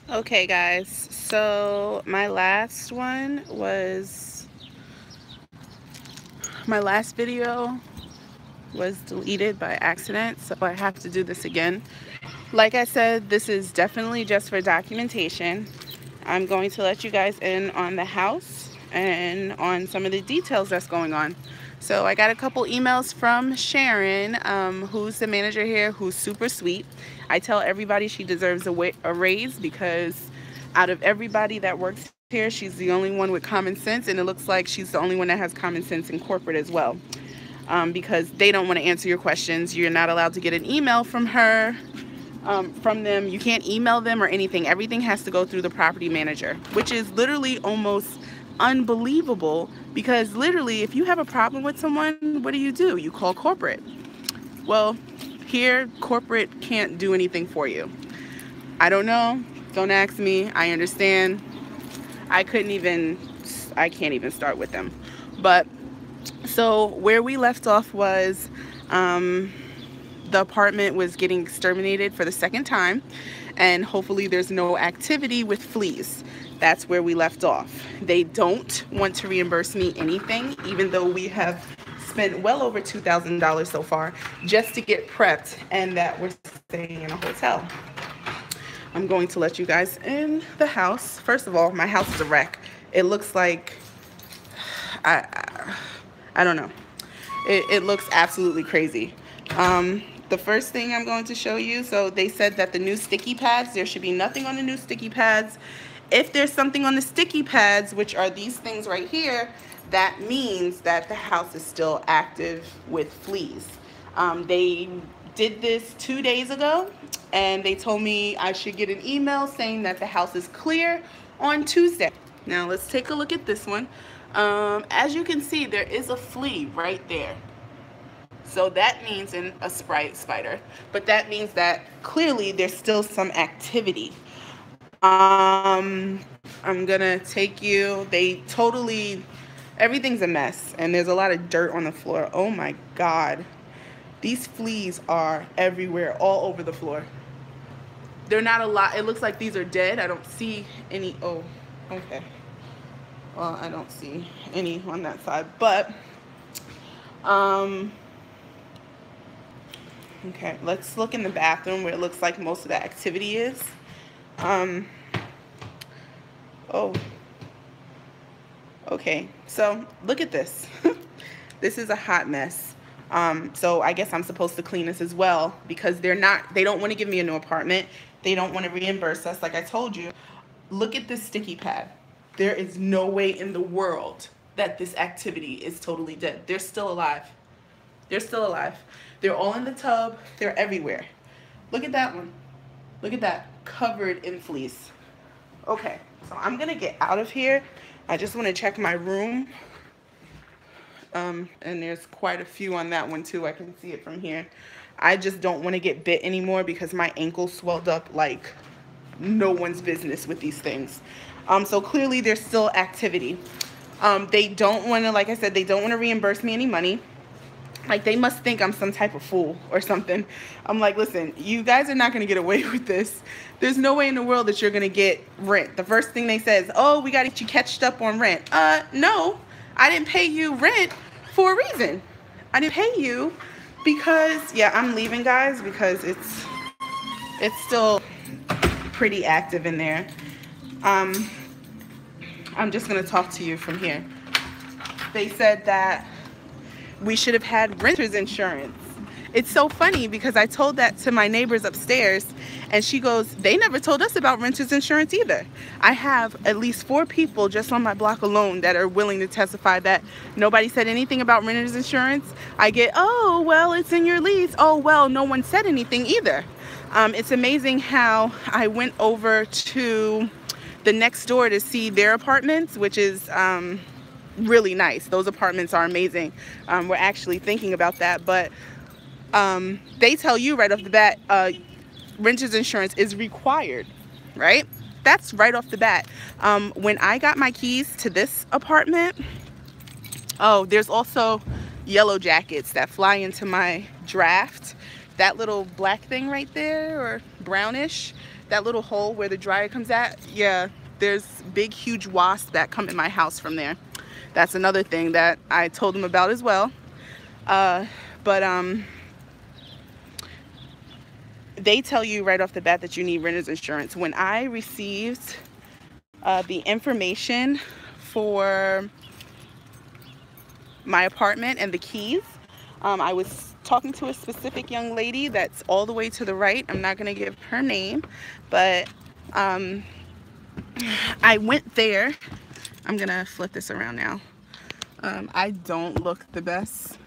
Okay guys, so my last video was deleted by accident, so I have to do this again. Like I said, this is definitely just for documentation. I'm going to let you guys in on the house and on some of the details that's going on. So I got a couple emails from Sharon, who's the manager here, who's super sweet. I tell everybody she deserves a raise because out of everybody that works here, she's the only one with common sense, and it looks like she's the only one that has common sense in corporate as well. Because they don't want to answer your questions. You're not allowed to get an email from her, from them. You can't email them or anything. Everything has to go through the property manager, which is literally almost unbelievable because literally if you have a problem with someone, what do? You call corporate. Well, here corporate can't do anything for you. I don't know. Don't ask me. I understand. I can't even start with them. But so where we left off was the apartment was getting exterminated for the second time, and hopefully there's no activity with fleas. That's where we left off. They don't want to reimburse me anything, even though we have spent well over $2,000 so far just to get prepped and that we're staying in a hotel. I'm going to let you guys in the house. First of all, my house is a wreck. It looks like, I don't know. It looks absolutely crazy. The first thing I'm going to show you, so they said that the new sticky pads, there should be nothing on the new sticky pads. If there's something on the sticky pads, which are these things right here, that means that the house is still active with fleas. They did this 2 days ago, and they told me I should get an email saying that the house is clear on Tuesday. Now let's take a look at this one. As you can see, there is a flea right there. So that means in a spider, but that means that clearly there's still some activity. I'm gonna take you, everything's a mess and there's a lot of dirt on the floor. Oh my God. These fleas are everywhere, all over the floor. They're not a lot. It looks like these are dead. I don't see any. Oh, okay. Well, I don't see any on that side, but, okay, let's look in the bathroom where it looks like most of the activity is. Oh, okay, so look at this. This is a hot mess. So I guess I'm supposed to clean this as well because they don't want to give me a new apartment. They don't want to reimburse us, like I told you. Look at this sticky pad. There is no way in the world that this activity is totally dead. They're still alive. They're still alive. They're all in the tub. They're everywhere. Look at that one. Look at that, covered in fleas. Okay, so I'm gonna get out of here. I just want to check my room. And there's quite a few on that one too. I can see it from here. I just don't want to get bit anymore because my ankle swelled up like no one's business with these things. So clearly there's still activity. They don't want to, like I said, they don't want to reimburse me any money. Like, they must think I'm some type of fool or something. I'm like, listen, you guys are not going to get away with this. There's no way in the world that you're going to get rent. The first thing they say is, oh, we got to get you catched up on rent. No, I didn't pay you rent for a reason. I didn't pay you because, yeah, I'm leaving, guys, because it's still pretty active in there. I'm just going to talk to you from here. They said that we should have had renter's insurance. It's so funny because I told that to my neighbors upstairs and she goes, they never told us about renter's insurance either. I have at least 4 people just on my block alone that are willing to testify that nobody said anything about renter's insurance. I get, oh, well, it's in your lease. Oh, well, no one said anything either. It's amazing how I went over to the next door to see their apartments, which is really nice. Those apartments are amazing. We're actually thinking about that, but they tell you right off the bat, renter's insurance is required, right? That's right off the bat. When I got my keys to this apartment, oh, there's also yellow jackets that fly into my draft. That little black thing right there, or brownish, that little hole where the dryer comes at, yeah, there's big huge wasps that come in my house from there. That's another thing that I told them about as well. They tell you right off the bat that you need renter's insurance. When I received the information for my apartment and the keys, I was talking to a specific young lady that's all the way to the right. I'm not going to give her name, but I went there. I'm going to flip this around now. I don't look the best.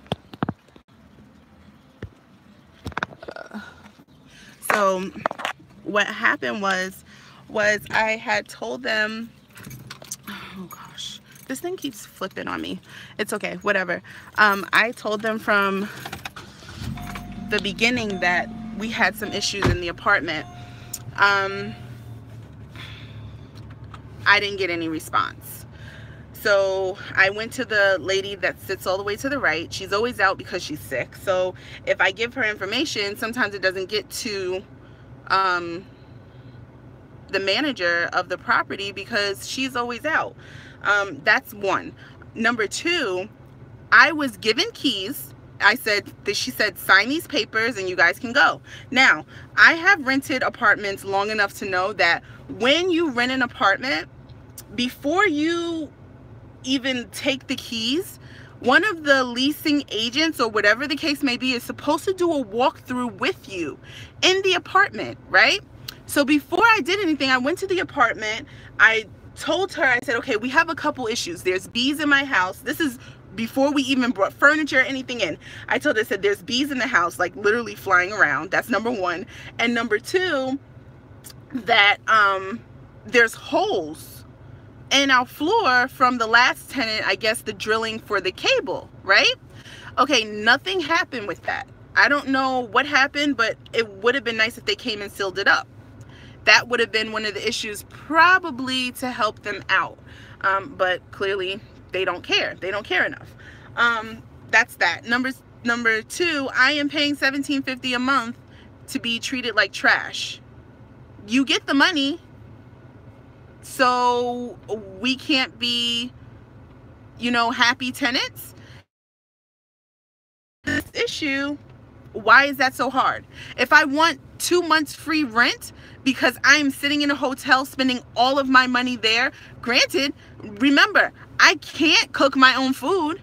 So what happened was I had told them, oh gosh, this thing keeps flipping on me. It's okay, whatever. I told them from the beginning that we had some issues in the apartment. I didn't get any response. So I went to the lady that sits all the way to the right. She's always out because she's sick. So if I give her information, sometimes it doesn't get to the manager of the property because she's always out. That's one. Number two, I was given keys. She said, sign these papers and you guys can go. Now, I have rented apartments long enough to know that when you rent an apartment, before you even take the keys, one of the leasing agents or whatever the case may be is supposed to do a walkthrough with you in the apartment, right? So before I did anything, I went to the apartment. I told her, I said, okay, we have a couple issues. There's bees in my house. This is before we even brought furniture or anything in. I told her, I said, there's bees in the house, like literally flying around. That's number one. And number two, that there's holes in our floor from the last tenant, I guess the drilling for the cable, right? Okay, nothing happened with that. I don't know what happened, but it would have been nice if they came and sealed it up. That would have been one of the issues, probably to help them out. But clearly they don't care. They don't care enough. That's that. Number two, I am paying $17.50 a month to be treated like trash. You get the money, so we can't be, you know, happy tenants. This issue, why is that so hard? If I want 2 months free rent because I'm sitting in a hotel spending all of my money there, granted, remember, I can't cook my own food.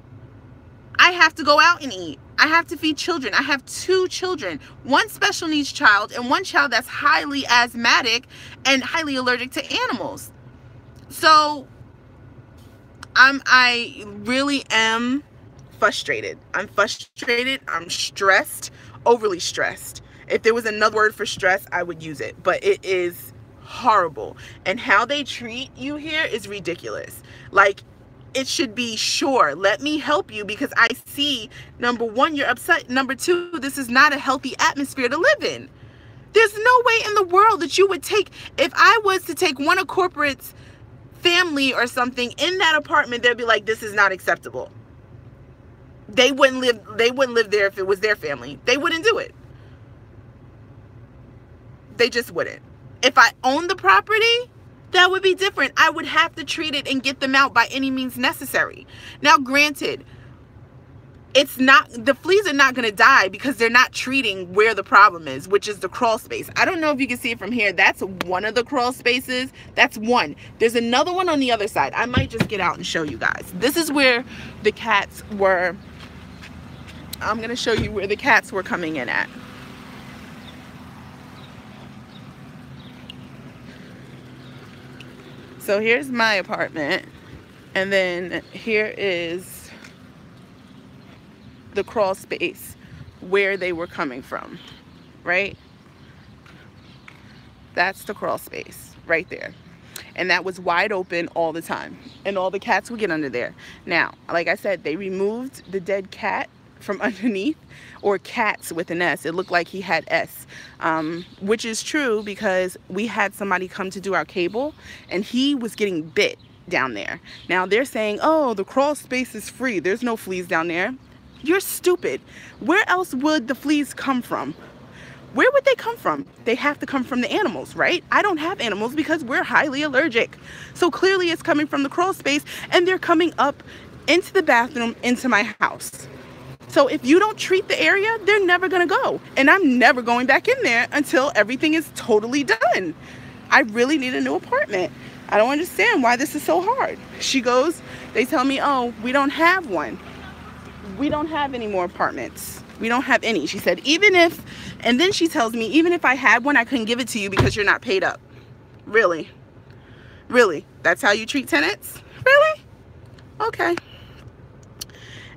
I have to go out and eat. I have to feed children. I have 2 children, one special needs child and one child that's highly asthmatic and highly allergic to animals. So I really am frustrated. I'm frustrated. I'm stressed, overly stressed. If there was another word for stress, I would use it, but it is horrible. And how they treat you here is ridiculous. Like, it should be, sure, let me help you because I see, number one, you're upset. Number two, this is not a healthy atmosphere to live in. There's no way in the world that you would take, if I was to take one of corporate's family or something in that apartment, they'd be like, this is not acceptable. They wouldn't live there if it was their family. They wouldn't do it. They just wouldn't. If I owned the property, that would be different. I would have to treat it and get them out by any means necessary. Now, granted, it's not, the fleas are not going to die because they're not treating where the problem is, which is the crawl space. I don't know if you can see it from here. That's one of the crawl spaces. That's one. There's another one on the other side. I might just get out and show you guys. This is where the cats were. I'm going to show you where the cats were coming in at. So here's my apartment, and then here is the crawl space where they were coming from, right? That's the crawl space right there. And that was wide open all the time, and all the cats would get under there. Now, like I said, they removed the dead cat from underneath, or cats with an S. It looked like he had S, which is true because we had somebody come to do our cable and he was getting bit down there. Now they're saying, oh, the crawl space is free. There's no fleas down there. You're stupid. Where else would the fleas come from? Where would they come from? They have to come from the animals, right? I don't have animals because we're highly allergic. So clearly it's coming from the crawl space, and they're coming up into the bathroom, into my house. So if you don't treat the area, they're never gonna go. And I'm never going back in there until everything is totally done. I really need a new apartment. I don't understand why this is so hard. She goes, they tell me, oh, we don't have one. We don't have any more apartments. We don't have any. She said, even if, and then she tells me, even if I had one, I couldn't give it to you because you're not paid up. Really? Really? That's how you treat tenants? Really? Okay.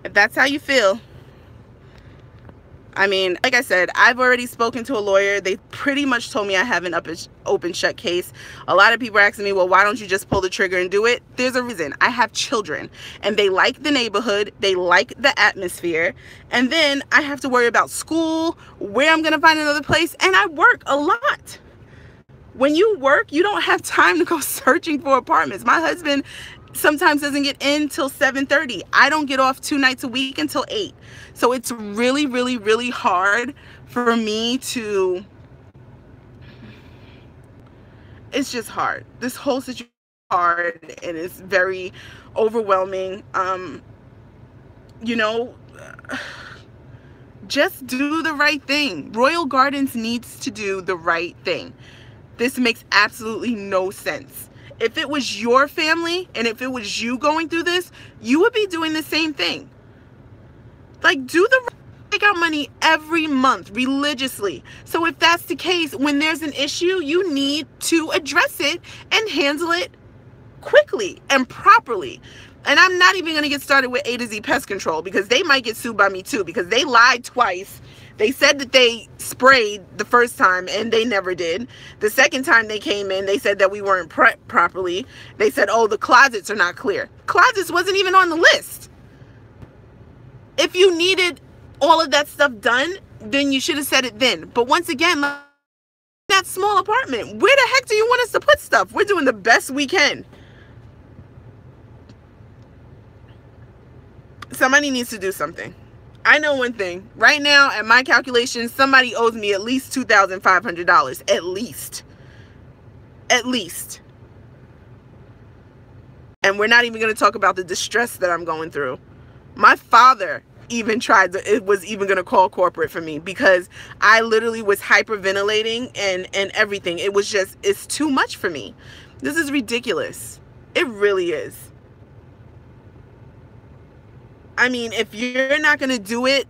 If that's how you feel. I mean, like I said, I've already spoken to a lawyer. They pretty much told me I have an open shut case. A lot of people are asking me, well, why don't you just pull the trigger and do it? There's a reason. I have children, and they like the neighborhood. They like the atmosphere. And then I have to worry about school, where I'm going to find another place. And I work a lot. When you work, you don't have time to go searching for apartments. My husband sometimes doesn't get in till 7:30. I don't get off 2 nights a week until 8. So it's really, really, really hard for me to, it's just hard. This whole situation is hard, and it's very overwhelming. You know, just do the right thing. Royal Gardens needs to do the right thing. This makes absolutely no sense. If it was your family and if it was you going through this, you would be doing the same thing. Like, do the take out money every month religiously. So if that's the case, when there's an issue, you need to address it and handle it quickly and properly. And I'm not even going to get started with A to Z Pest Control, because they might get sued by me too, because they lied twice. They said that they sprayed the first time, and they never did. The second time they came in, they said that we weren't prepped properly. They said, oh, the closets are not clear. Closets wasn't even on the list. If you needed all of that stuff done, then you should have said it then. But once again, that small apartment, where the heck do you want us to put stuff? We're doing the best we can. Somebody needs to do something. I know one thing. Right now, at my calculations, somebody owes me at least $2,500. At least. At least. And we're not even going to talk about the distress that I'm going through. My father even tried to, it was even going to call corporate for me, because I literally was hyperventilating and everything. It was just, it's too much for me. This is ridiculous. It really is. I mean, if you're not going to do it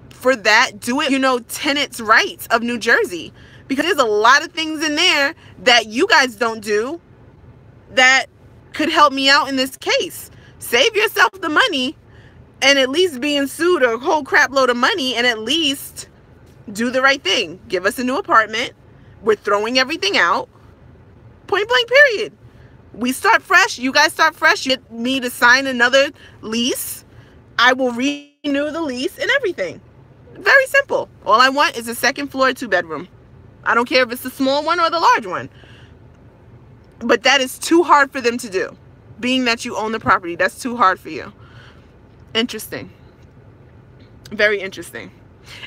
for that, do it, you know, tenants' rights of New Jersey. Because there's a lot of things in there that you guys don't do that could help me out in this case. Save yourself the money, and at least being sued a whole crap load of money, and at least do the right thing. Give us a new apartment. We're throwing everything out. Point blank, period. We start fresh. You guys start fresh. You get me to sign another lease. I will renew the lease and everything. Very simple. All I want is a second floor, 2-bedroom. I don't care if it's the small one or the large one. But that is too hard for them to do. Being that you own the property, that's too hard for you. Interesting. Very interesting.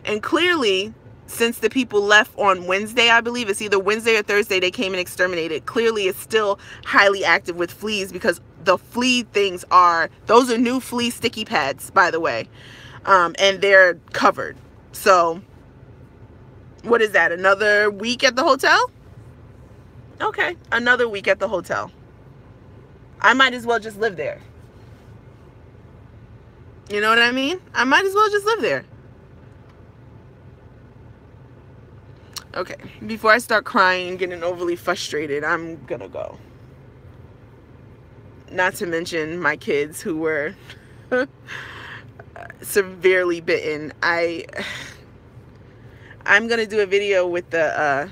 And clearly, since the people left on Wednesday, I believe it's either Wednesday or Thursday, they came and exterminated. Clearly, it's still highly active with fleas, because the flea things are, those are new flea sticky pads, by the way. And they're covered. So, what is that? Another week at the hotel? Okay, another week at the hotel. I might as well just live there. You know what I mean? I might as well just live there. Okay, before I start crying and getting overly frustrated, I'm gonna go. Not to mention my kids, who were severely bitten. I'm gonna do a video with the,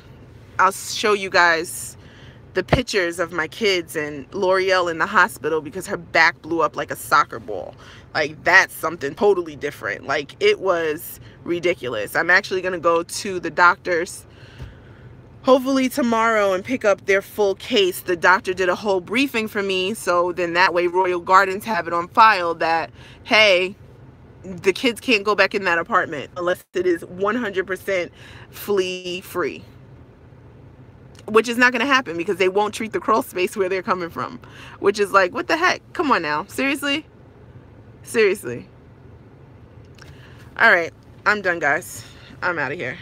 I'll show you guys the pictures of my kids and L'Oreal in the hospital because her back blew up like a soccer ball. Like, that's something totally different. Like, it was ridiculous. I'm actually gonna go to the doctor's hopefully tomorrow and pick up their full case. The doctor did a whole briefing for me, so then that way Royal Gardens have it on file that, hey, the kids can't go back in that apartment unless it is 100% flea free, which is not going to happen because they won't treat the crawl space where they're coming from, which is like, what the heck? Come on now. Seriously? Seriously. All right. I'm done, guys. I'm out of here.